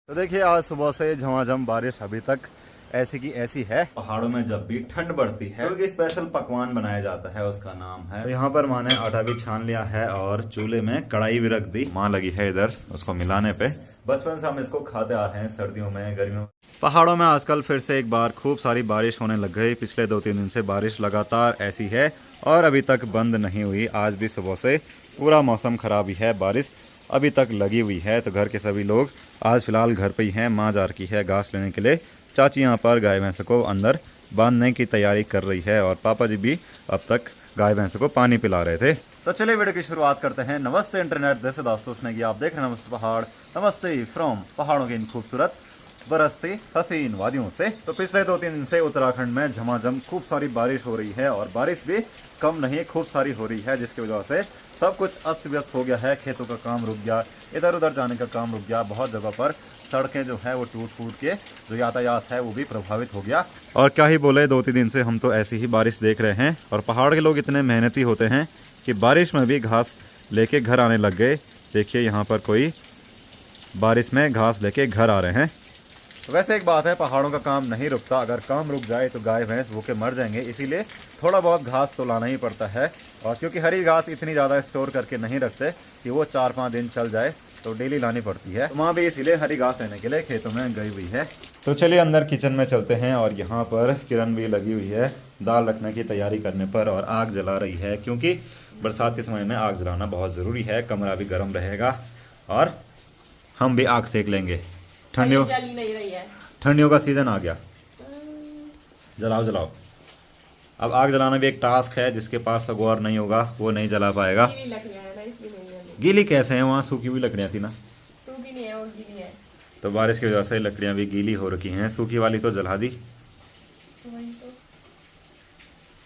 तो देखिए आज सुबह से झमाझम बारिश अभी तक ऐसी की ऐसी है। पहाड़ों में जब भी ठंड बढ़ती है तो एक स्पेशल पकवान बनाया जाता है, उसका नाम है। तो यहाँ पर माँ ने आटा भी छान लिया है और चूल्हे में कढ़ाई भी रख दी। माँ लगी है इधर उसको मिलाने पे। बचपन से हम इसको खाते आ रहे हैं, सर्दियों में, गर्मियों में। पहाड़ों में आजकल फिर से एक बार खूब सारी बारिश होने लग गई। पिछले 2-3 दिन से बारिश लगातार ऐसी है और अभी तक बंद नहीं हुई। आज भी सुबह से पूरा मौसम खराब ही है, बारिश अभी तक लगी हुई है। तो घर के सभी लोग आज फिलहाल घर पे ही हैं। माँ जा रखी है घास लेने के लिए। चाची यहाँ पर गाय भैंस को अंदर बांधने की तैयारी कर रही है और पापा जी भी अब तक गाय भैंस को पानी पिला रहे थे। तो चलिए वीडियो की शुरुआत करते हैं। नमस्ते इंटरनेट, जैसे दोस्तों ने कि आप देख रहे हैं नमस्ते पहाड़। नमस्ते फ्रॉम पहाड़ों की इन खूबसूरत बरसती हसीन वादियों से। तो पिछले 2-3 दिन से उत्तराखंड में झमाझम खूब सारी बारिश हो रही है और बारिश भी कम नहीं खूब सारी हो रही है, जिसकी वजह से सब कुछ अस्त व्यस्त हो गया है। खेतों का काम रुक गया, इधर उधर जाने का काम रुक गया। बहुत जगह पर सड़कें जो है वो टूट फूट के जो यातायात है वो भी प्रभावित हो गया। और क्या ही बोले, 2-3 दिन से हम तो ऐसी ही बारिश देख रहे हैं। और पहाड़ के लोग इतने मेहनती होते हैं कि बारिश में भी घास लेके घर आने लग गए। देखिए यहाँ पर कोई बारिश में घास लेके घर आ रहे हैं। वैसे एक बात है, पहाड़ों का काम नहीं रुकता। अगर काम रुक जाए तो गाय भैंस भूखे मर जाएंगे, इसीलिए थोड़ा बहुत घास तो लाना ही पड़ता है। और क्योंकि हरी घास इतनी ज़्यादा स्टोर करके नहीं रखते कि वो 4-5 दिन चल जाए, तो डेली लानी पड़ती है। तो वहाँ भी इसीलिए हरी घास लेने के लिए खेतों में गई हुई है। तो चलिए अंदर किचन में चलते हैं। और यहाँ पर किरण भी लगी हुई है दाल रखने की तैयारी करने पर और आग जला रही है, क्योंकि बरसात के समय में आग जलाना बहुत ज़रूरी है। कमरा भी गर्म रहेगा और हम भी आग सेक लेंगे। ठंडियों ठंडियों का सीजन आ गया। जलाओ जलाओ। अब आग जलाना भी एक टास्क है, जिसके पास सगोर नहीं होगा वो नहीं जला पाएगा। गीली कैसे है, वहाँ सूखी हुई लकड़ियाँ थी ना। सूखी नहीं है, वो गीली है। तो बारिश की वजह से लकड़ियाँ भी गीली हो रखी हैं। सूखी वाली तो जला दी।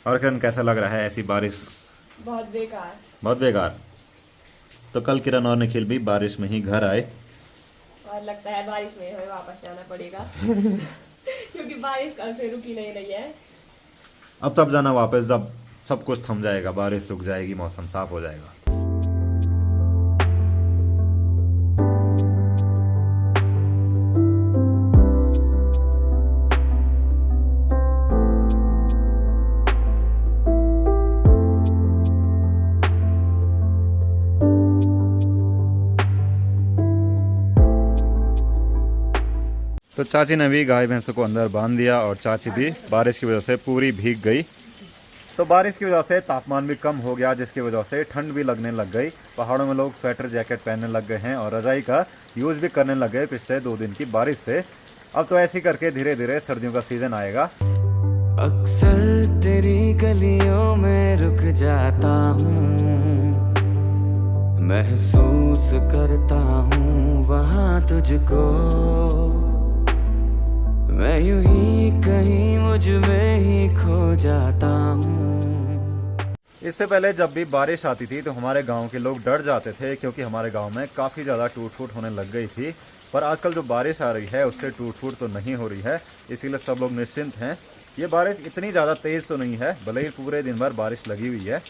और किरण कैसा लग रहा है ऐसी बारिश? बहुत बेकार, बहुत बेकार। तो कल किरण और निखिल भी बारिश में ही घर आए और लगता है बारिश में हमें वापस जाना पड़ेगा क्योंकि बारिश कल से रुकी नहीं रही है। अब तब जाना वापस जब सब कुछ थम जाएगा, बारिश रुक जाएगी, मौसम साफ हो जाएगा। तो चाची ने भी गाय भैंसों को अंदर बांध दिया और चाची भी बारिश की वजह से पूरी भीग गई। तो बारिश की वजह से तापमान भी कम हो गया, जिसकी वजह से ठंड भी लगने लग गई। पहाड़ों में लोग स्वेटर जैकेट पहनने लग गए हैं और रजाई का यूज़ भी करने लग गए पिछले 2 दिन की बारिश से। अब तो ऐसे करके धीरे धीरे सर्दियों का सीजन आएगा। अक्सर तेरी गलियों में रुक जाता हूँ, महसूस करता हूँ वहाँ तुझको। मैं यूं ही कहीं मुझ में ही खो जाता हूँ। इससे पहले जब भी बारिश आती थी तो हमारे गांव के लोग डर जाते थे, क्योंकि हमारे गांव में काफ़ी ज़्यादा टूट फूट होने लग गई थी। पर आजकल जो बारिश आ रही है उससे टूट फूट तो नहीं हो रही है, इसीलिए सब लोग निश्चिंत हैं। ये बारिश इतनी ज़्यादा तेज़ तो नहीं है, भले ही पूरे दिन भर बारिश लगी हुई है।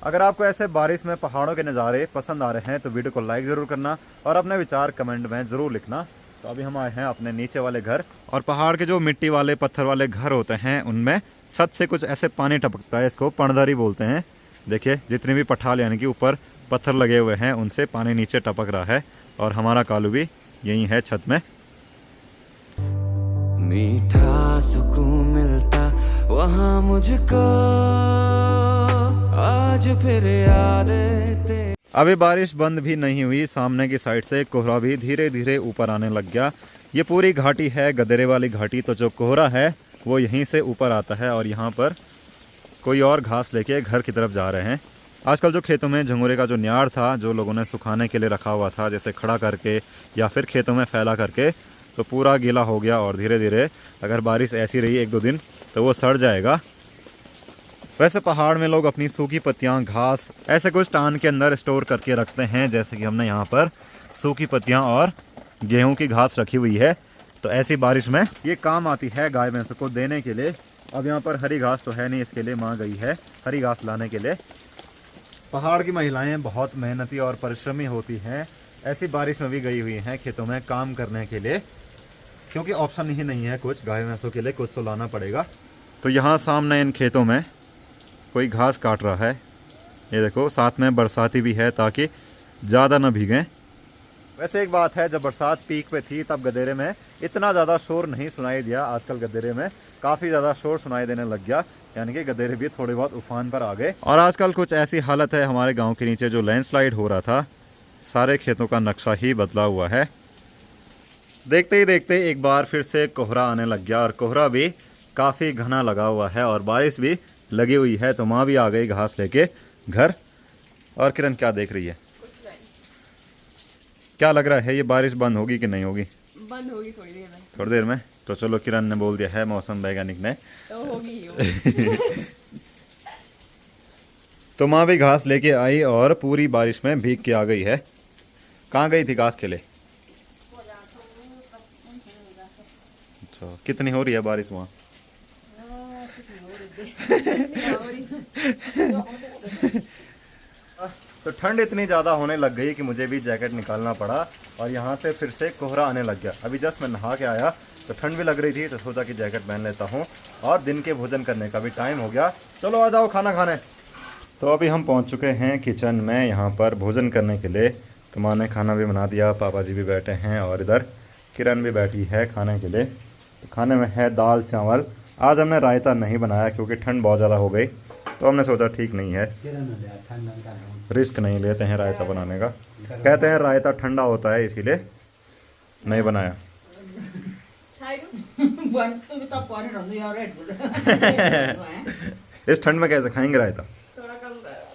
अगर आपको ऐसे बारिश में पहाड़ों के नज़ारे पसंद आ रहे हैं तो वीडियो को लाइक ज़रूर करना और अपने विचार कमेंट में ज़रूर लिखना। तो अभी हम आए हैं अपने नीचे वाले घर, और पहाड़ के जो मिट्टी वाले पत्थर वाले घर होते हैं उनमें छत से कुछ ऐसे पानी टपकता है, इसको पणधारी बोलते हैं। देखिए जितने भी पठाल यानी कि ऊपर पत्थर लगे हुए हैं उनसे पानी नीचे टपक रहा है। और हमारा कालू भी यही है छत में। मीठा सुकून मिलता वहाँ मुझको, आज फिर याद आते। अभी बारिश बंद भी नहीं हुई, सामने की साइड से कोहरा भी धीरे धीरे ऊपर आने लग गया। ये पूरी घाटी है गदेरे वाली घाटी, तो जो कोहरा है वो यहीं से ऊपर आता है। और यहाँ पर कोई और घास लेके घर की तरफ जा रहे हैं। आजकल जो खेतों में झंगोरे का जो न्याड़ था, जो लोगों ने सुखाने के लिए रखा हुआ था, जैसे खड़ा करके या फिर खेतों में फैला करके, तो पूरा गीला हो गया। और धीरे धीरे अगर बारिश ऐसी रही 1-2 दिन तो वो सड़ जाएगा। वैसे पहाड़ में लोग अपनी सूखी पत्तियां, घास ऐसे कुछ टान के अंदर स्टोर करके रखते हैं, जैसे कि हमने यहाँ पर सूखी पत्तियां और गेहूं की घास रखी हुई है। तो ऐसी बारिश में ये काम आती है गाय भैंसों को देने के लिए। अब यहाँ पर हरी घास तो है नहीं, इसके लिए माँ गई है हरी घास लाने के लिए। पहाड़ की महिलाएं बहुत मेहनती और परिश्रमी होती हैं। ऐसी बारिश में भी गई हुई हैं खेतों में काम करने के लिए, क्योंकि ऑप्शन ही नहीं है कुछ गाय भैंसों के लिए, कुछ तो लाना पड़ेगा। तो यहाँ सामने इन खेतों में कोई घास काट रहा है, ये देखो, साथ में बरसाती भी है ताकि ज़्यादा ना भीगें। वैसे एक बात है, जब बरसात पीक पे थी तब गदेरे में इतना ज़्यादा शोर नहीं सुनाई दिया। आजकल गदेरे में काफ़ी ज़्यादा शोर सुनाई देने लग गया, यानी कि गदेरे भी थोड़े बहुत उफान पर आ गए। और आजकल कुछ ऐसी हालत है हमारे गांव के नीचे, जो लैंडस्लाइड हो रहा था, सारे खेतों का नक्शा ही बदला हुआ है। देखते ही देखते एक बार फिर से कोहरा आने लग गया, और कोहरा भी काफ़ी घना लगा हुआ है और बारिश भी लगी हुई है। तो माँ भी आ गई घास लेके घर। और किरण क्या देख रही है? कुछ नहीं। क्या लग रहा है, ये बारिश बंद होगी कि नहीं होगी? बंद होगी थोड़ी देर में। थोड़ी देर में? तो चलो, किरण ने बोल दिया है, मौसम वैज्ञानिक ने, तो होगी ही होगी। तो माँ भी घास लेके आई और पूरी बारिश में भीग के आ गई है। कहाँ गई थी घास के लिए? अच्छा, कितनी हो रही है बारिश वहाँ? तो ठंड इतनी ज़्यादा होने लग गई कि मुझे भी जैकेट निकालना पड़ा, और यहाँ से फिर से कोहरा आने लग गया। अभी जस्ट मैं नहा के आया तो ठंड भी लग रही थी, तो सोचा कि जैकेट पहन लेता हूँ, और दिन के भोजन करने का भी टाइम हो गया। चलो आ जाओ खाना खाने। तो अभी हम पहुँच चुके हैं किचन में, यहाँ पर भोजन करने के लिए। तो माँ ने खाना भी बना दिया, पापा जी भी बैठे हैं, और इधर किरण भी बैठी है खाने के लिए। तो खाने में है दाल चावल। आज हमने रायता नहीं बनाया क्योंकि ठंड बहुत ज़्यादा हो गई, तो हमने सोचा ठीक नहीं है, रिस्क नहीं लेते हैं रायता बनाने का। कहते हैं रायता ठंडा होता है, इसीलिए नहीं बनाया। इस ठंड में कैसे खाएंगे रायता? थोड़ा कम कर।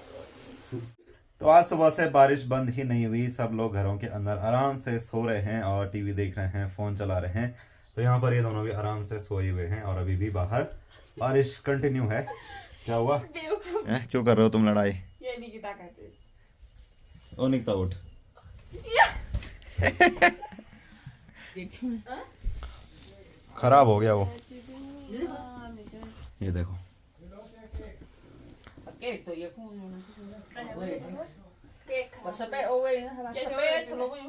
तो आज सुबह से बारिश बंद ही नहीं हुई। सब लोग घरों के अंदर आराम से सो रहे हैं और टीवी देख रहे हैं, फ़ोन चला रहे हैं। तो यहाँ पर ये दोनों भी आराम से सोए हुए हैं, और अभी भी बाहर बारिश कंटिन्यू है। क्या हुआ? क्यों कर रहे हो तुम लड़ाई? ये निकिता कहते। ओ निकिता उठ। खराब हो गया वो, ये देखो।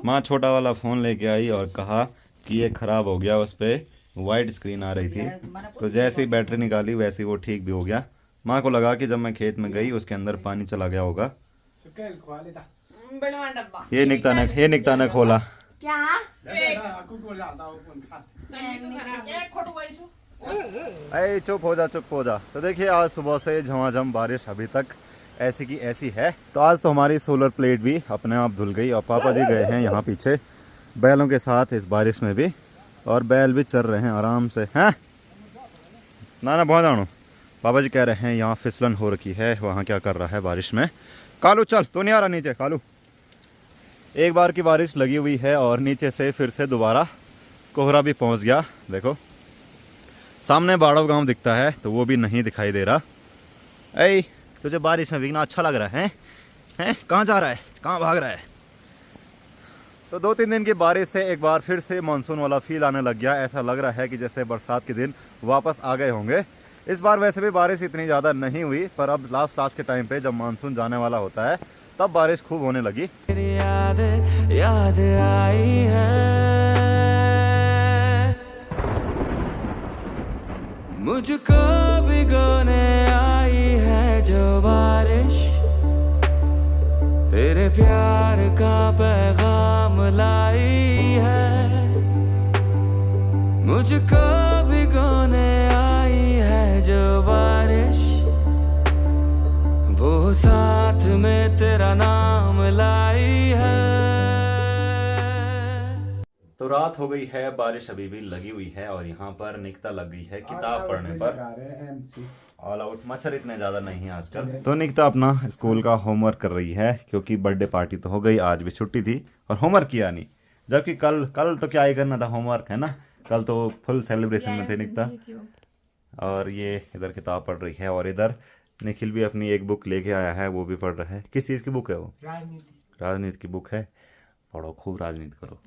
माँ छोटा वाला फ़ोन लेके आई और कहा कि ये ख़राब हो गया, उस पर वाइट स्क्रीन आ रही थी। तो जैसे ही बैटरी निकाली वैसे ही वो ठीक भी हो गया। माँ को लगा कि जब मैं खेत में गई उसके अंदर पानी चला गया होगा। ये निकिता ने खोला। क्या? अरे चुप हो जा। तो देखिए, आज सुबह से झमाझम बारिश अभी तक ऐसी की ऐसी है। तो आज तो हमारी सोलर प्लेट भी अपने आप धुल गई, और पापा जी गए हैं यहाँ पीछे बैलों के साथ इस बारिश में भी, और बैल भी चल रहे हैं आराम से। हैं ना बहुत जानो। पापा जी कह रहे हैं यहाँ फिसलन हो रखी है, वहाँ क्या कर रहा है बारिश में। कालू चल, तो नहीं आ रहा नीचे। कालू, एक बार की बारिश लगी हुई है और नीचे से फिर से दोबारा कोहरा भी पहुँच गया। देखो सामने बाड़व गांव दिखता है, तो वो भी नहीं दिखाई दे रहा। ऐ तुझे बारिश में भीगना अच्छा लग रहा है? हैं कहाँ जा रहा है, कहाँ भाग रहा है? तो 2-3 दिन की बारिश से एक बार फिर से मानसून वाला फील आने लग गया। ऐसा लग रहा है कि जैसे बरसात के दिन वापस आ गए होंगे। इस बार वैसे भी बारिश इतनी ज़्यादा नहीं हुई, पर अब लास्ट के टाइम पे जब मानसून जाने वाला होता है तब बारिश खूब होने लगी। याद आई है मुझको भिगोने आई है जो बारिश, तेरे प्यार का पैगाम लाई है। मुझको भिगोने आई है जो बारिश, वो साथ में तेरा नाम लाई है। तो रात हो गई है, बारिश अभी भी लगी हुई है, और यहाँ पर निकिता लग गई है किताब पढ़ने पर। All out. मच्छर इतने ज़्यादा नहीं है आजकल। तो निकिता अपना स्कूल का होमवर्क कर रही है, क्योंकि बर्थडे पार्टी तो हो गई, आज भी छुट्टी थी और होमवर्क किया नहीं। जबकि कल तो क्या ही करना था, होमवर्क है ना। कल तो फुल सेलिब्रेशन में थे निकिता। और ये इधर किताब पढ़ रही है, और इधर निखिल भी अपनी एक बुक लेके आया है, वो भी पढ़ रहा है। किस चीज़ की बुक है वो? राजनीति की बुक है। पढ़ो, खूब राजनीति करो।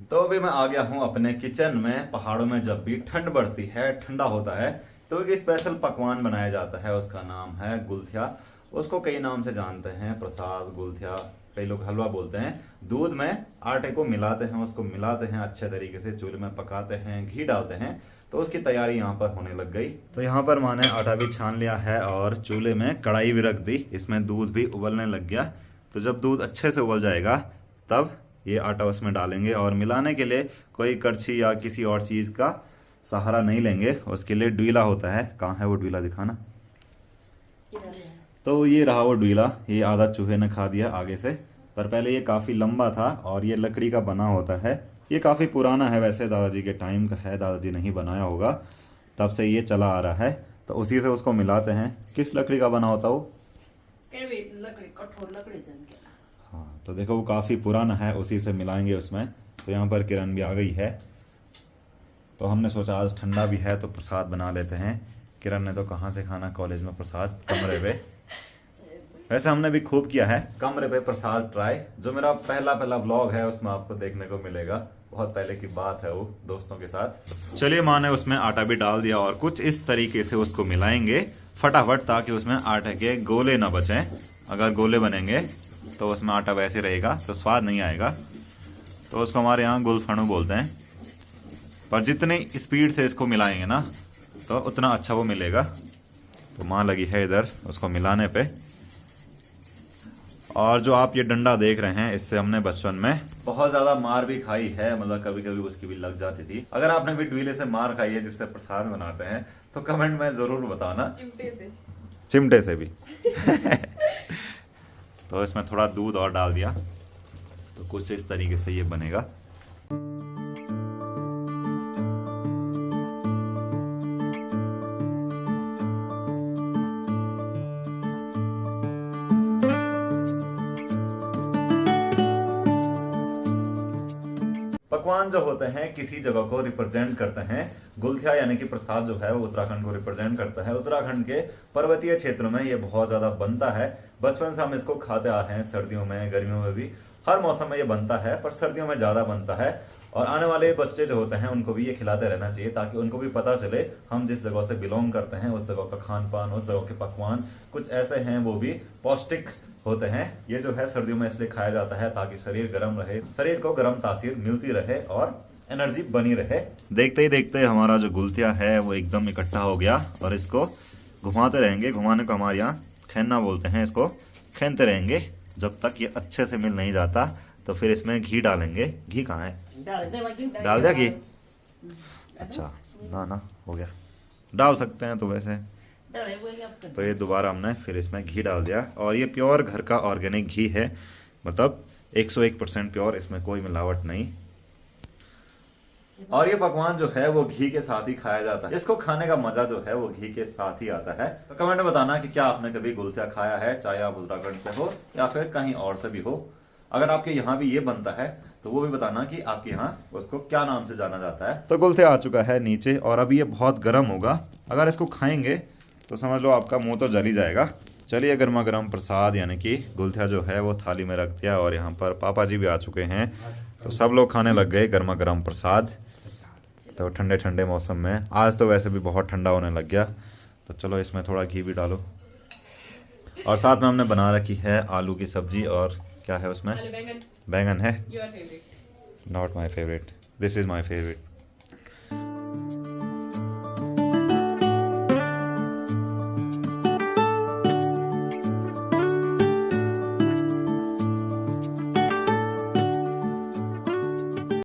तो अभी मैं आ गया हूँ अपने किचन में। पहाड़ों में जब भी ठंड बढ़ती है, ठंडा होता है, तो एक स्पेशल पकवान बनाया जाता है, उसका नाम है गुलथिया। उसको कई नाम से जानते हैं, प्रसाद, गुलथिया, कई लोग हलवा बोलते हैं, दूध में आटे को मिलाते हैं, उसको मिलाते हैं अच्छे तरीके से, चूल्हे में पकाते हैं, घी डालते हैं, तो उसकी तैयारी यहाँ पर होने लग गई। तो यहाँ पर माँ ने आटा भी छान लिया है और चूल्हे में कढ़ाई भी रख दी, इसमें दूध भी उबलने लग गया। तो जब दूध अच्छे से उबल जाएगा तब ये आटा उसमें डालेंगे और मिलाने के लिए कोई करछी या किसी और चीज़ का सहारा नहीं लेंगे, उसके लिए डुईला होता है। कहाँ है वो डुईला, दिखाना। तो ये रहा वो डुईला, ये आधा चूहे ने खा दिया आगे से, पर पहले ये काफ़ी लंबा था और ये लकड़ी का बना होता है। ये काफ़ी पुराना है वैसे, दादाजी के टाइम का है, दादाजी नहीं बनाया होगा, तब से ये चला आ रहा है। तो उसी से उसको मिलाते हैं। किस लकड़ी का बना होता वो? कठोर लकड़ी। हाँ, तो देखो वो काफ़ी पुराना है, उसी से मिलाएंगे उसमें। तो यहाँ पर किरण भी आ गई है, तो हमने सोचा आज ठंडा भी है तो प्रसाद बना लेते हैं। किरण ने तो कहाँ से खाना कॉलेज में प्रसाद, कमरे पे। वैसे हमने भी खूब किया है कमरे पे प्रसाद ट्राई। जो मेरा पहला व्लॉग है उसमें आपको देखने को मिलेगा, बहुत पहले की बात है वो, दोस्तों के साथ। चलिए, माँ ने उसमें आटा भी डाल दिया और कुछ इस तरीके से उसको मिलाएंगे फटाफट, ताकि उसमें आटे के गोले ना बचें। अगर गोले बनेंगे तो उसमें आटा वैसे रहेगा तो स्वाद नहीं आएगा। तो उसको हमारे यहाँ गुलफणू बोलते हैं। पर जितनी स्पीड से इसको मिलाएंगे ना तो उतना अच्छा वो मिलेगा। तो माँ लगी है इधर उसको मिलाने पे। और जो आप ये डंडा देख रहे हैं, इससे हमने बचपन में बहुत ज्यादा मार भी खाई है, मतलब कभी कभी उसकी भी लग जाती थी। अगर आपने भी डुईले से मार खाई है जिससे प्रसाद बनाते हैं तो कमेंट में जरूर बताना। चिमटे से भी। तो इसमें थोड़ा दूध और डाल दिया तो कुछ इस तरीके से ये बनेगा। पकवान जो होते हैं किसी जगह को रिप्रेजेंट करते हैं। गुलथिया यानी कि प्रसाद जो है वो उत्तराखंड को रिप्रेजेंट करता है। उत्तराखंड के पर्वतीय क्षेत्रों में ये बहुत ज्यादा बनता है। बचपन से हम इसको खाते आ रहे हैं, सर्दियों में, गर्मियों में भी, हर मौसम में ये बनता है, पर सर्दियों में ज्यादा बनता है। और आने वाले बच्चे जो होते हैं उनको भी ये खिलाते रहना चाहिए, ताकि उनको भी पता चले हम जिस जगह से बिलोंग करते हैं उस जगह का खान पान, उस जगह के पकवान कुछ ऐसे हैं वो भी पौष्टिक होते हैं। ये जो है सर्दियों में इसलिए खाया जाता है ताकि शरीर गर्म रहे, शरीर को गर्म तासीर मिलती रहे और एनर्जी बनी रहे। देखते ही देखते हमारा जो गुलथिया है वो एकदम इकट्ठा हो गया और इसको घुमाते रहेंगे। घुमाने को हमारे यहाँ खैना बोलते हैं। इसको खैनते रहेंगे जब तक ये अच्छे से मिल नहीं जाता। तो फिर इसमें घी डालेंगे। घी कहाँ है? डाल दिया घी? अच्छा, ना हो गया, डाल सकते हैं तो वैसे। तो ये दोबारा हमने फिर इसमें घी डाल दिया और ये प्योर घर का ऑर्गेनिक घी है, मतलब 101% प्योर, इसमें कोई मिलावट नहीं। और ये पकवान जो है वो घी के साथ ही खाया जाता है। इसको खाने का मजा जो है वो घी के साथ ही आता है। तो कमेंट में बताना कि क्या आपने कभी गुलथिया खाया है, चाहे आप उत्तराखंड से हो या फिर कहीं और से भी हो। अगर आपके यहाँ भी ये बनता है तो वो भी बताना कि आपके यहाँ उसको क्या नाम से जाना जाता है। तो गुलथिया आ चुका है नीचे और अभी ये बहुत गर्म होगा। अगर इसको खाएंगे तो समझ लो आपका मुंह तो जल ही जाएगा। चलिए, गर्मा गर्म प्रसाद यानी कि गुलथिया जो है वो थाली में रख दिया और यहाँ पर पापा जी भी आ चुके हैं। तो सब लोग खाने लग गए गर्मा गर्म प्रसाद। तो ठंडे ठंडे मौसम में, आज तो वैसे भी बहुत ठंडा होने लग गया। तो चलो इसमें थोड़ा घी भी डालो। और साथ में हमने बना रखी है आलू की सब्जी और क्या है उसमें? बैंगन है। Not my favourite, this is my favourite.